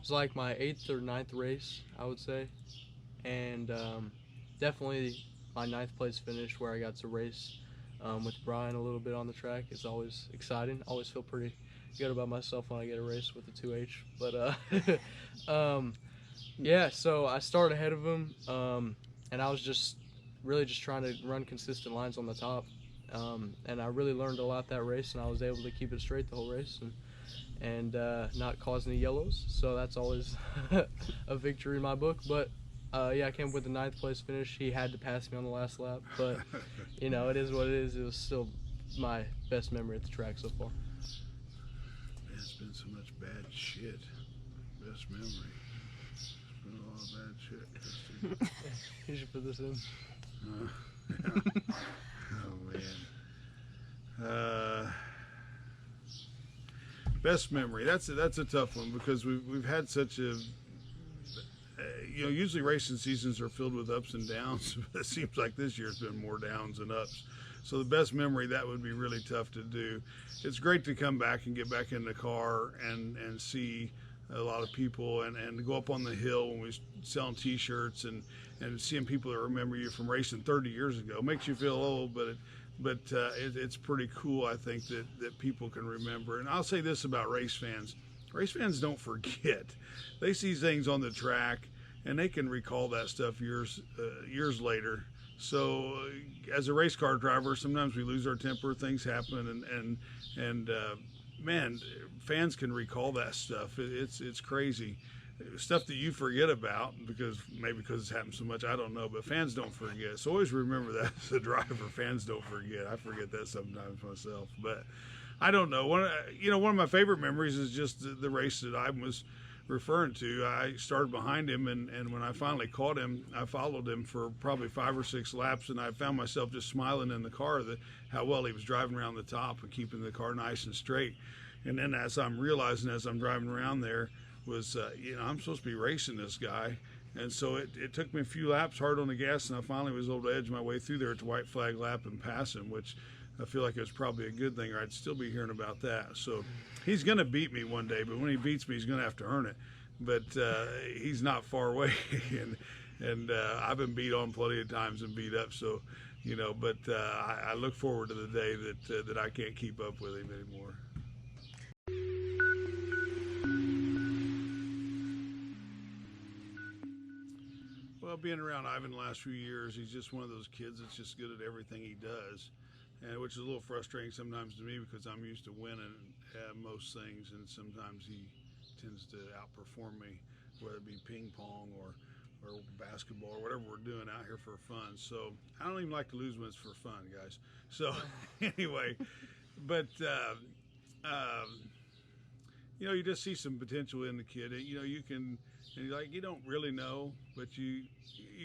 was like my 8th or ninth race, I would say, and definitely my ninth place finish where I got to race with Brian a little bit on the track. It's always exciting. Always feel pretty good about myself when I get a race with the 2H. But yeah, so I started ahead of him, and I was just really just trying to run consistent lines on the top. And I really learned a lot that race, and I was able to keep it straight the whole race and not cause any yellows. So that's always a victory in my book. But yeah, I came up with the ninth place finish. He had to pass me on the last lap, but you know, it is what it is. It was still my best memory at the track so far. Man, it's been so much bad shit. Best memory. It's been a lot of bad shit. You should put this in. Yeah. Oh man. Best memory. That's a tough one because we've had such a usually racing seasons are filled with ups and downs. It seems like this year's been more downs than ups. So the best memory, that would be really tough to do. It's great to come back and get back in the car and see a lot of people and go up on the hill when we selling T-shirts and seeing people that remember you from racing 30 years ago. Makes you feel old, but it's pretty cool, I think, that people can remember. And I'll say this about race fans. Race fans don't forget. They see things on the track, and they can recall that stuff years later. So as a race car driver, sometimes we lose our temper, things happen, and man, fans can recall that stuff. It's crazy. Stuff that you forget about because it's happened so much, I don't know, but fans don't forget. So always remember that as a driver, fans don't forget. I forget that sometimes myself, but I don't know. One of my favorite memories is just the race that I was referring to. I started behind him, and when I finally caught him, I followed him for probably 5 or 6 laps, and I found myself just smiling in the car that how well he was driving around the top and keeping the car nice and straight. And then as I'm realizing as I'm driving around there was, I'm supposed to be racing this guy. And so it took me a few laps hard on the gas, and I finally was able to edge my way through there at the white flag lap and pass him, which I feel like it was probably a good thing, or I'd still be hearing about that. So he's going to beat me one day, but when he beats me, he's going to have to earn it. But he's not far away, and I've been beat on plenty of times and beat up. So, but I look forward to the day that I can't keep up with him anymore. Well, being around Ivan the last few years, he's just one of those kids that's just good at everything he does, and which is a little frustrating sometimes to me because I'm used to winning most things, and sometimes he tends to outperform me, whether it be ping pong or basketball or whatever we're doing out here for fun. So I don't even like to lose when it's for fun, guys. So anyway, but you just see some potential in the kid. You can, and you don't really know, but you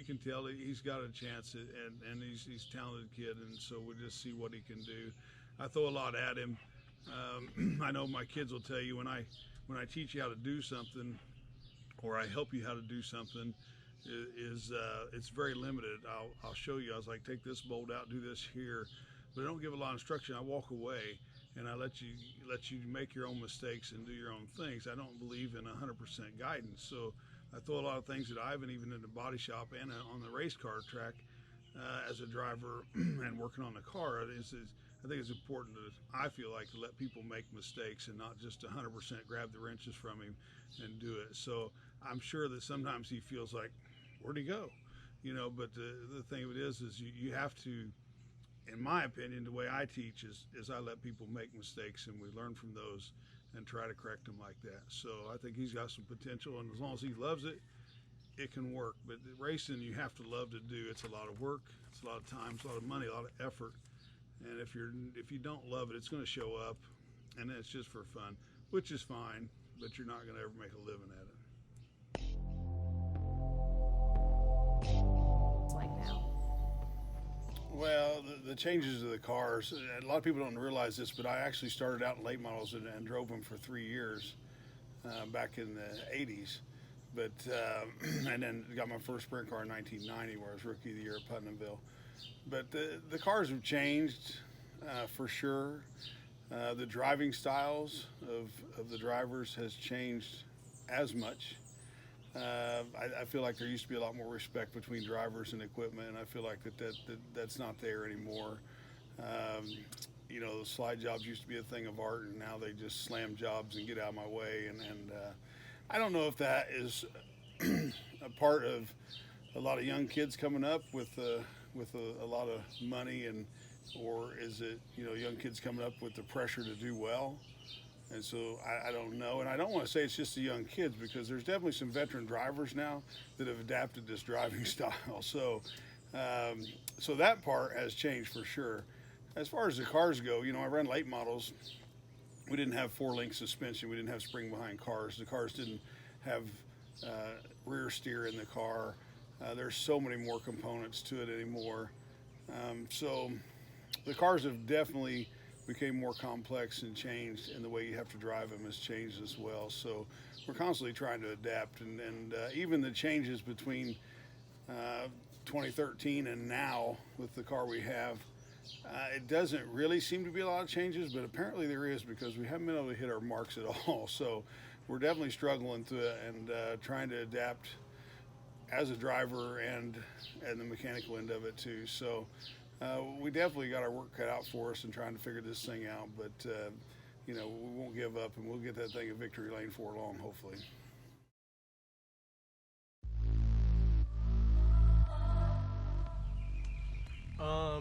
can tell that he's got a chance, and he's a talented kid, and so we'll just see what he can do. I throw a lot at him. I know my kids will tell you when I teach you how to do something, or I help you how to do something, it's very limited. I'll show you. I was like, take this bolt out, do this here, but I don't give a lot of instruction. I walk away and I let you make your own mistakes and do your own things. I don't believe in 100% guidance, so I throw a lot of things at Ivan, even in the body shop and on the race car track as a driver and working on the car. I think it's important I feel like, to let people make mistakes and not just 100% grab the wrenches from him and do it. So I'm sure that sometimes he feels like, where'd he go? But the thing of it is you have to, in my opinion, the way I teach is I let people make mistakes and we learn from those and try to correct them like that. So I think he's got some potential, and as long as he loves it, it can work. But racing, you have to love to do. It's a lot of work, it's a lot of time, it's a lot of money, a lot of effort. And if you don't love it, it's going to show up, and it's just for fun, which is fine, but you're not going to ever make a living at it. Like now. Well, the changes of the cars, a lot of people don't realize this, but I actually started out in late models and drove them for 3 years back in the 80s. But and then got my first sprint car in 1990, where I was rookie of the year at Putnamville. But the cars have changed for sure. The driving styles of the drivers has changed as much. I feel like there used to be a lot more respect between drivers and equipment, and I feel like that's not there anymore. Um, the slide jobs used to be a thing of art, and now they just slam jobs and get out of my way. And I don't know if that is a part of a lot of young kids coming up with a lot of money, and or is it young kids coming up with the pressure to do well? And so I don't know, and I don't want to say it's just the young kids, because there's definitely some veteran drivers now that have adapted this driving style. So that part has changed for sure. As far as the cars go, I run late models. We didn't have 4-link suspension. We didn't have spring behind cars. The cars didn't have rear steer in the car. There's so many more components to it anymore. So the cars have definitely became more complex and changed, and the way you have to drive them has changed as well. So we're constantly trying to adapt, and even the changes between 2013 and now with the car we have, it doesn't really seem to be a lot of changes, but apparently there is, because we haven't been able to hit our marks at all. So we're definitely struggling through it and trying to adapt as a driver and the mechanical end of it too. So we definitely got our work cut out for us in trying to figure this thing out, but we won't give up, and we'll get that thing a victory lane for long, hopefully.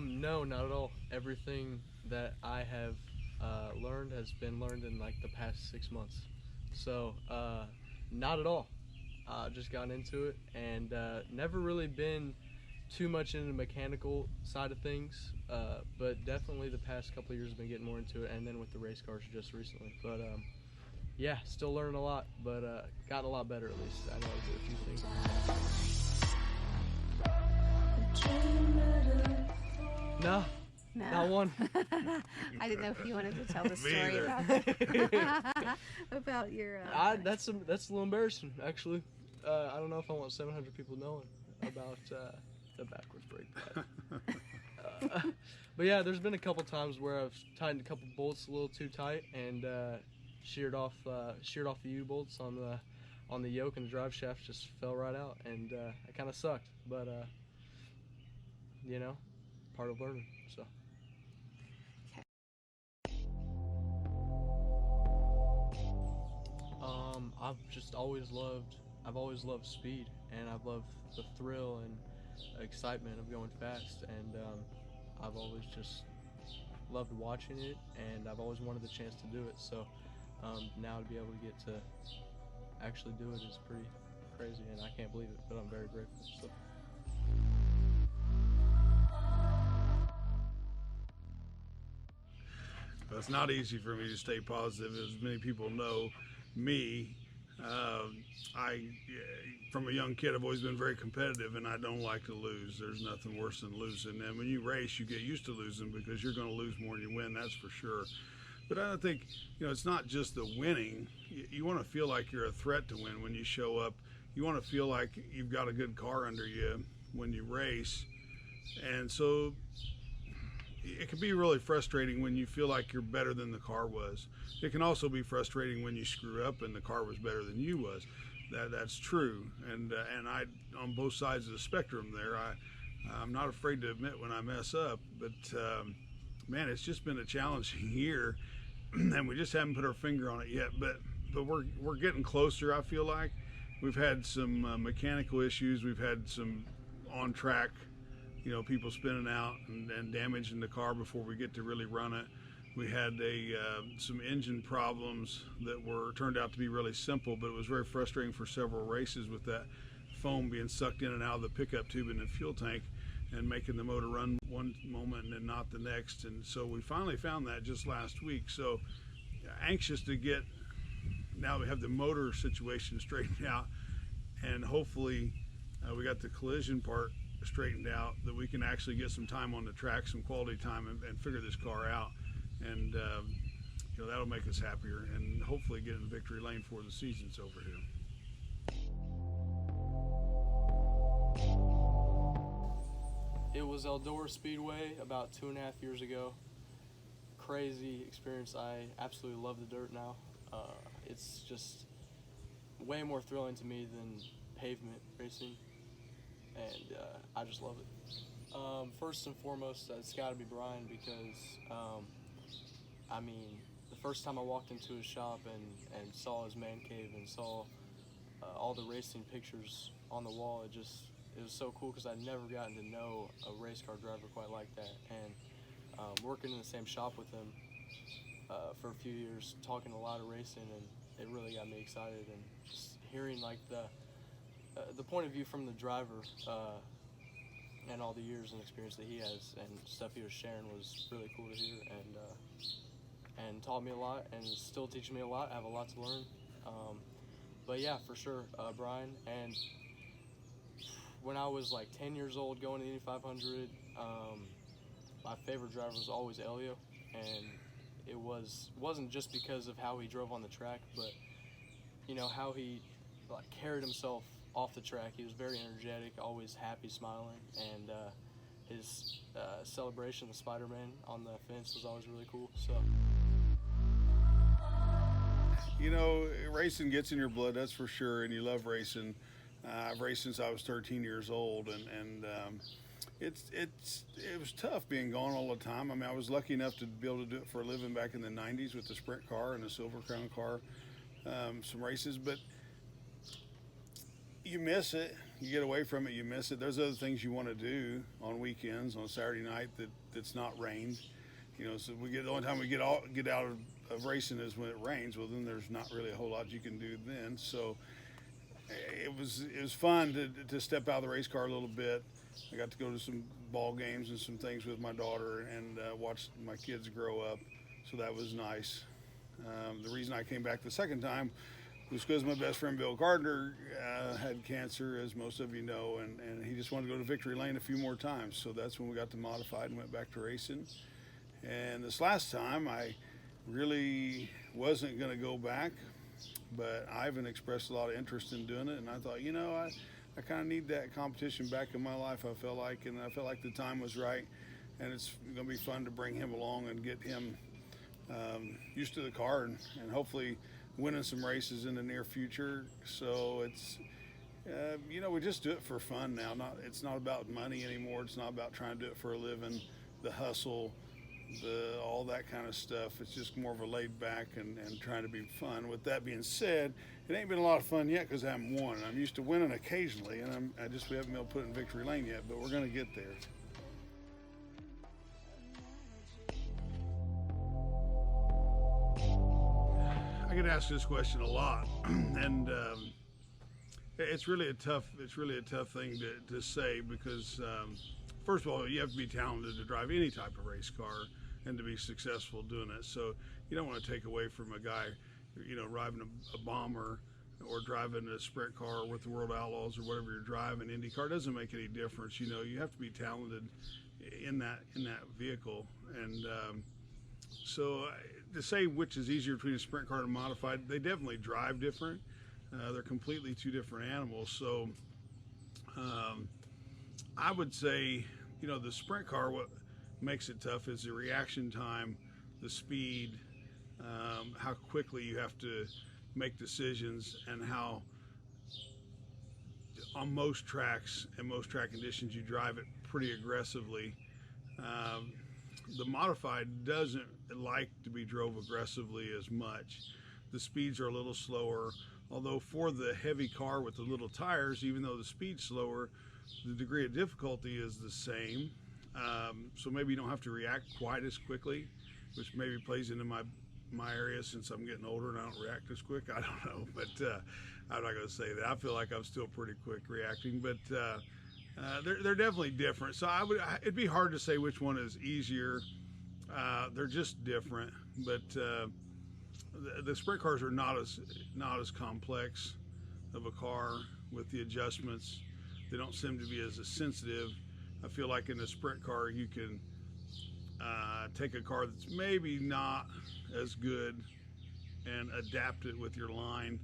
No, not at all. Everything that I have learned has been learned in like the past 6 months. So, not at all. Just gotten into it, and never really been too much into the mechanical side of things, but definitely the past couple of years have been getting more into it, and then with the race cars just recently. But yeah, still learning a lot, but gotten a lot better at least. I know I did a few things. No, not one. I didn't know if you wanted to tell the story about your. That's a little embarrassing, actually. I don't know if I want 700 people knowing about the backwards brake pad. But yeah, there's been a couple times where I've tightened a couple bolts a little too tight and sheared off the U-bolts on the yoke, and the drive shaft just fell right out, and it kind of sucked. But part of learning. So. I've always loved speed, and I've loved the thrill and excitement of going fast, and I've always just loved watching it, and I've always wanted the chance to do it. So now to be able to get to actually do it is pretty crazy, and I can't believe it, but I'm very grateful. So. It's not easy for me to stay positive, as many people know me. From a young kid, I've always been very competitive, and I don't like to lose. There's nothing worse than losing. And when you race, you get used to losing, because you're going to lose more than you win, that's for sure. But I don't think, it's not just the winning. You want to feel like you're a threat to win when you show up. You want to feel like you've got a good car under you when you race. And so it can be really frustrating when you feel like you're better than the car was. It can also be frustrating when you screw up and the car was better than you was. That's true, and I, on both sides of the spectrum there, I'm not afraid to admit when I mess up. But man, it's just been a challenging year, and we just haven't put our finger on it yet. But we're getting closer. I feel like we've had some mechanical issues. We've had some on track, people spinning out and damaging the car before we get to really run it. We had some engine problems that turned out to be really simple, but it was very frustrating for several races, with that foam being sucked in and out of the pickup tube in the fuel tank and making the motor run one moment and then not the next. And so we finally found that just last week. So anxious to get, now we have the motor situation straightened out, and hopefully we got the collision part straightened out, that we can actually get some time on the track, some quality time, and figure this car out. And that'll make us happier, and hopefully get in the victory lane before the season's over here. It was Eldora Speedway about 2.5 years ago. Crazy experience. I absolutely love the dirt now. It's just way more thrilling to me than pavement racing, and I just love it. First and foremost, it's got to be Brian because, I mean, the first time I walked into his shop and saw his man cave and saw all the racing pictures on the wall, it was so cool because I'd never gotten to know a race car driver quite like that. And working in the same shop with him for a few years, talking a lot of racing, and it really got me excited. And just hearing like the point of view from the driver and all the years and experience that he has and stuff he was sharing was really cool to hear, and taught me a lot, and is still teaching me a lot. I have a lot to learn. But yeah, for sure, Brian. And when I was like 10 years old going to the Indy 500, my favorite driver was always Elio, and it wasn't just because of how he drove on the track, but you know how he like carried himself off the track. He was very energetic, always happy, smiling, and his celebration, the Spider-Man on the fence, was always really cool. So. You know, racing gets in your blood, that's for sure, and you love racing. I've raced since I was 13 years old, and it was tough being gone all the time. I mean, I was lucky enough to be able to do it for a living back in the 90s with the sprint car and the Silver Crown car, some races, but you miss it. You get away from it, you miss it. There's other things you want to do on weekends, on Saturday night that's not rained. You know, so the only time we get out of racing is when it rains. Well, then there's not really a whole lot you can do then. So it was fun to step out of the race car a little bit. I got to go to some ball games and some things with my daughter and watch my kids grow up. So that was nice. The reason I came back the second time was because my best friend Bill Gardner had cancer, as most of you know, and he just wanted to go to Victory Lane a few more times. So that's when we got to modified and went back to racing. And this last time, I really wasn't going to go back, but Ivan expressed a lot of interest in doing it, and I thought, you know, I kind of need that competition back in my life, I felt like, and I felt like the time was right, and it's going to be fun to bring him along and get him used to the car and hopefully winning some races in the near future. So it's, you know, we just do it for fun now. It's not about money anymore. It's not about trying to do it for a living, the hustle, all that kind of stuff. It's just more of a laid back and trying to be fun. With that being said, it ain't been a lot of fun yet because I haven't won. I'm used to winning occasionally, and we haven't been able to put it in Victory Lane yet, but we're going to get there. I get asked this question a lot, and it's really a tough thing to say because first of all, you have to be talented to drive any type of race car and to be successful doing it. So you don't want to take away from a guy, you know, driving a bomber or driving a sprint car with the World Outlaws or whatever you're driving. IndyCar doesn't make any difference. You know, you have to be talented in that vehicle. And so to say which is easier between a sprint car and a modified, they definitely drive different. They're completely two different animals. So I would say, you know, the sprint car, what makes it tough is the reaction time, the speed, how quickly you have to make decisions, and how on most tracks and most track conditions you drive it pretty aggressively. The modified doesn't like to be drove aggressively as much. The speeds are a little slower, although for the heavy car with the little tires, even though the speed's slower, the degree of difficulty is the same. So maybe you don't have to react quite as quickly, which maybe plays into my area since I'm getting older and I don't react as quick. I don't know, but I'm not going to say that. I feel like I'm still pretty quick reacting, but they're definitely different. So it'd be hard to say which one is easier. They're just different, but the sprint cars are not as complex of a car with the adjustments. They don't seem to be as sensitive. I feel like in a sprint car you can take a car that's maybe not as good and adapt it with your line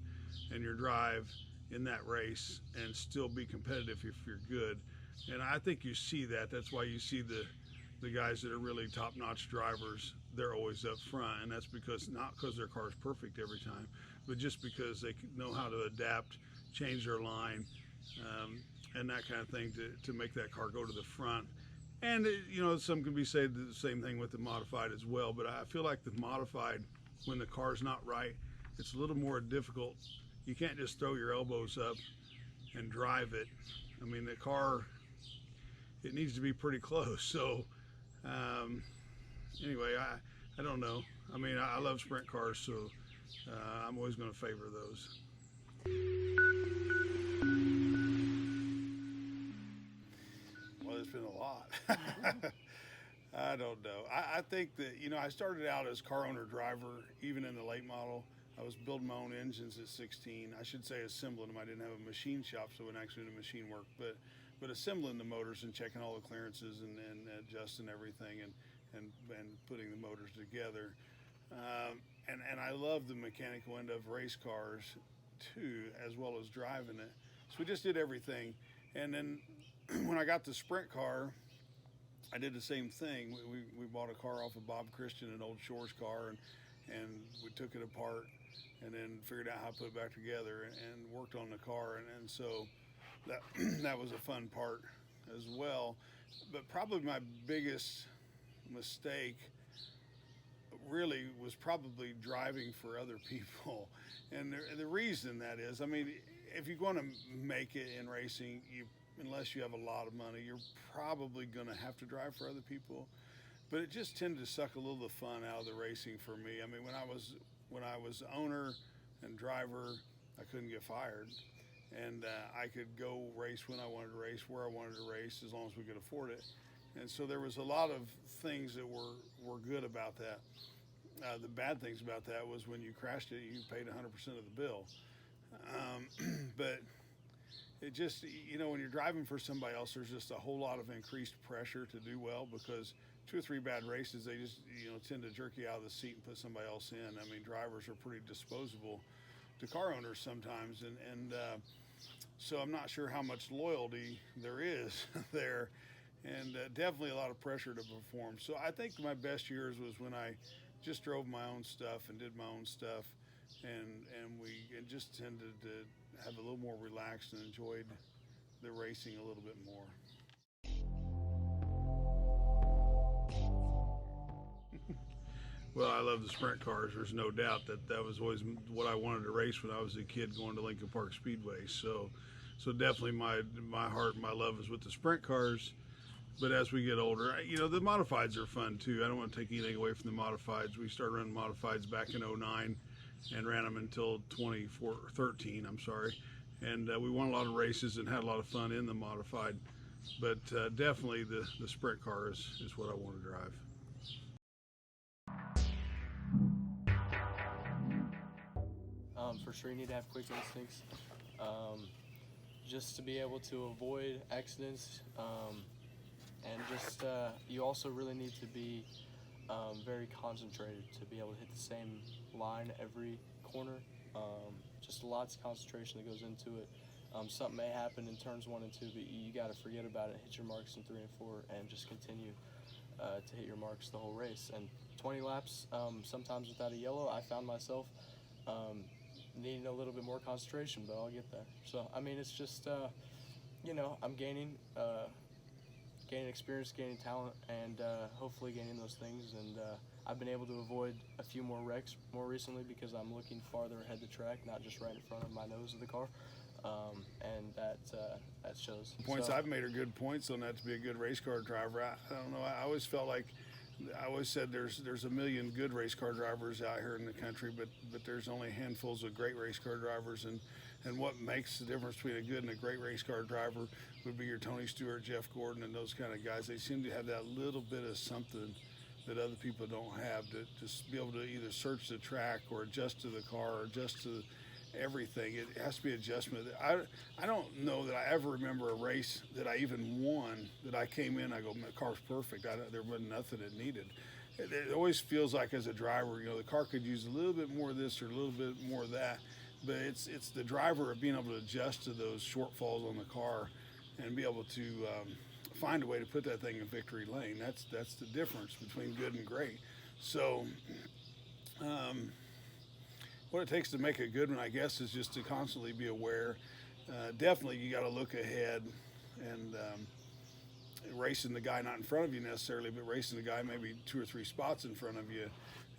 and your drive in that race and still be competitive if you're good. And I think you see that. That's why you see the the guys that are really top-notch drivers, they're always up front, and that's not because their car's perfect every time, but just because they know how to adapt, change their line, and that kind of thing to make that car go to the front. And some can be said the same thing with the modified as well, but I feel like the modified, when the car's not right, it's a little more difficult. You can't just throw your elbows up and drive it. I mean, the car, it needs to be pretty close. So anyway, I don't know. I mean, I love sprint cars, so I'm always going to favor those. Well, it's been a lot. I don't know. I think that, I started out as car owner driver, even in the late model. I was building my own engines at 16. I should say assembling them. I didn't have a machine shop, so I wouldn't actually do machine work, but assembling the motors and checking all the clearances and adjusting everything and putting the motors together. And I love the mechanical end of race cars too, as well as driving it. So we just did everything. And then when I got the sprint car, I did the same thing. We bought a car off of Bob Christian, an old Shores car, and we took it apart and then figured out how to put it back together and worked on the car. And so that was a fun part as well. But probably my biggest mistake really was probably driving for other people. And the reason that is, I mean, if you're going to make it in racing, unless you have a lot of money, you're probably going to have to drive for other people. But it just tended to suck a little of the fun out of the racing for me. I mean, when I was owner and driver, I couldn't get fired. And I could go race when I wanted to race, where I wanted to race, as long as we could afford it. And so there was a lot of things that were good about that. The bad things about that was when you crashed it, you paid 100% of the bill. But it just, when you're driving for somebody else, there's just a whole lot of increased pressure to do well, because 2 or 3 bad races, they just, tend to jerk you out of the seat and put somebody else in. I mean, drivers are pretty disposable to car owners sometimes. And so I'm not sure how much loyalty there is there, and definitely a lot of pressure to perform. So I think my best years was when I just drove my own stuff and did my own stuff, and we just tended to have a little more relaxed and enjoyed the racing a little bit more. Well, I love the sprint cars. There's no doubt that was always what I wanted to race when I was a kid going to Lincoln Park Speedway. So definitely my heart and my love is with the sprint cars. But as we get older, the modifieds are fun too. I don't want to take anything away from the modifieds. We started running modifieds back in 09 and ran them until 2013, And we won a lot of races and had a lot of fun in the modified. But definitely the sprint car is what I want to drive. For sure, you need to have quick instincts, just to be able to avoid accidents, and just you also really need to be very concentrated to be able to hit the same line every corner. Just lots of concentration that goes into it. Something may happen in turns 1 and 2, but you got to forget about it, hit your marks in 3 and 4, and just continue to hit your marks the whole race. And 20 laps, sometimes without a yellow, I found myself needing a little bit more concentration, but I'll get there. So, I mean, it's just, I'm gaining experience, gaining talent, and hopefully gaining those things. And I've been able to avoid a few more wrecks more recently because I'm looking farther ahead the track, not just right in front of my nose of the car. And that shows. Points I've made are good points on that to be a good race car driver. I don't know. I always felt like, I always said there's a million good race car drivers out here in the country, but there's only handfuls of great race car drivers, and what makes the difference between a good and a great race car driver would be your Tony Stewart, Jeff Gordon, and those kind of guys. They seem to have that little bit of something that other people don't have, to just be able to either search the track or adjust to the car or adjust to everything. It has to be adjustment. I don't know that I ever remember a race that I even won that I came in, I go, my car's perfect. There wasn't nothing it needed. It always feels like, as a driver, the car could use a little bit more of this or a little bit more of that, but it's the driver of being able to adjust to those shortfalls on the car and be able to find a way to put that thing in victory lane. That's the difference between good and great. So what it takes to make a good one, I guess, is just to constantly be aware. Definitely you got to look ahead and racing the guy not in front of you necessarily, but racing the guy maybe 2 or 3 spots in front of you.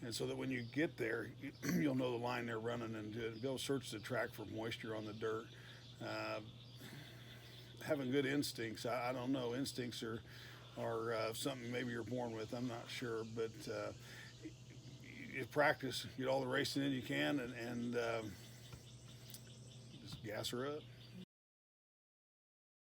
And so that when you get there, you'll know the line they're running and be able to search the track for moisture on the dirt. Having good instincts, I don't know. Instincts are something maybe you're born with. I'm not sure, but you practice, get all the racing in you can, and just gas her up.